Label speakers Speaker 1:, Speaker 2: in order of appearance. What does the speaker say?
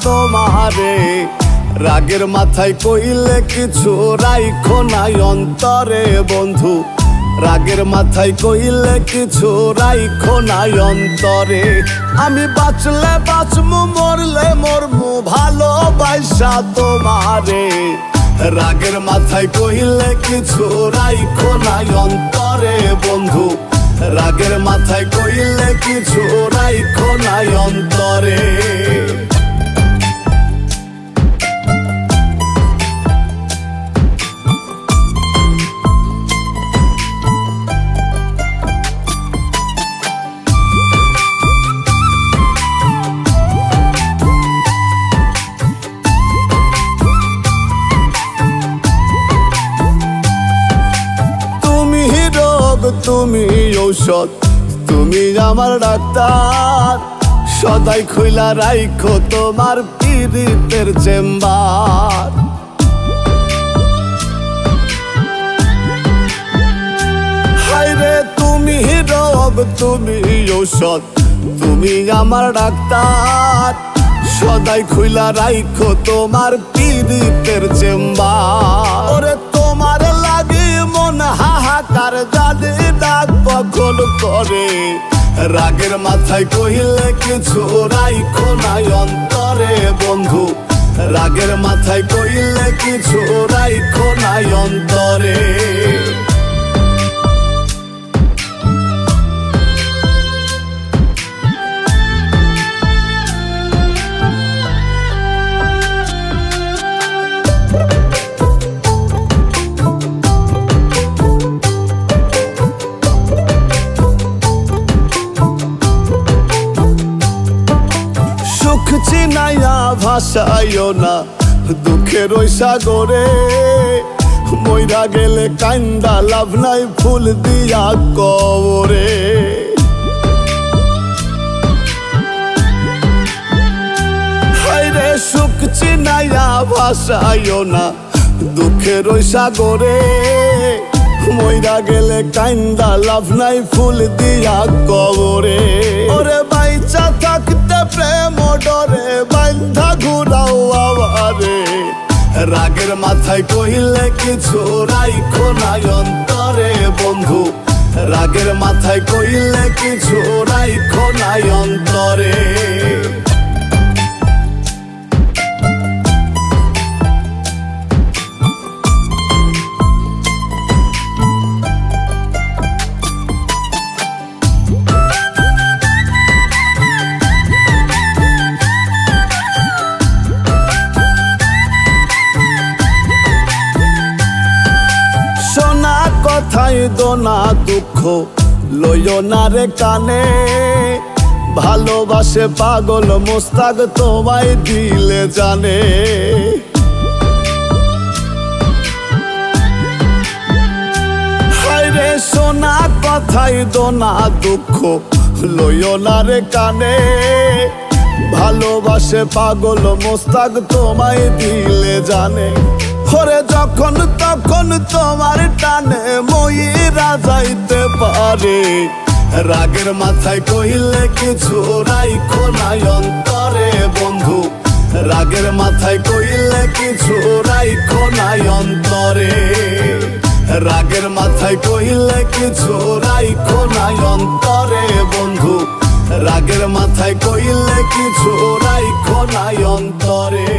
Speaker 1: তোমারে। রাগের মাথায় কইলে কিছু রাইখো নাই অন্তরে বন্ধু, রাগের মাথায় কইলে কিছু রাইখো নাই অন্তরে। আমি বাঁচলে বাঁচমু মরলে মরমু ভালোবাসা তোমারে। রাগের মাথায় কইলে কিছু রাইখো নাই অন্তরে বন্ধু, রাগের মাথায় কইলে কিছু রাইখো নাই অন্তরে। তুমি ঔষধ, তুমি আমার ডাক্তার, সদাই খুইলা রাইখো তোমার পীড়িতের চেম্বার। হায়রে তুমি রোগ, তুমি ঔষধ, তুমি আমার ডাক্তার, সদাই খুইলা রাইখো তোমার পীড়িতের চেম্বার। ওরে তোমার লাগি মন হাহাকার জানি ডাক বকল করে। রাগের মাথায় কইলে কিছু রাইখো নাই অন্তরে বন্ধু, রাগের মাথায় কইলে কিছু রাইখো নাই অন্তরে। চিনাইয়া ভাসাইও না দুঃখের ওই সাগরে, মইরা গেলে কান্দা লাভ নাই ফুল দিয়া কবরে। হায়রে সুখ চিনাইয়া ভাসাইও না দুঃখের ওই সাগরে, মইরা গেলে কান্দা লাভ নাই ফুল দিয়া কবরে। ওরে বাইচা থাকতে প্রেম ডরে বান্ধা ঘুরাও আবারে। রাগের মাথায় কইলে কিছু রাইখো নাই অন্তরে বন্ধু, রাগের মাথায় কইলে কিছু রাইখো নাই অন্তরে। কথাই দোনা দুঃখ লইও না রে কানে, ভালোবাসে পাগল মোস্তাক তোমায় দিলে জানে। হায়রে সোনা কথাই দোনা দুঃখ লইও না রে কানে, ভালোবাসে পাগল মোস্তাক তোমায় দিলে জানে। ওরে যখন তখন তোমার টানে মইরা যাইতে পারে। রাগের মাথায় কইলে কিছু রাইখো নাই অন্তরে বন্ধু, রাগের মাথায় কইলে কিছু রাইখো নাই অন্তরে। রাগের মাথায় কইলে কিছু রাইখো নাই অন্তরে বন্ধু, রাগের মাথায় কইলে কিছু রাইখো নাই অন্তরে।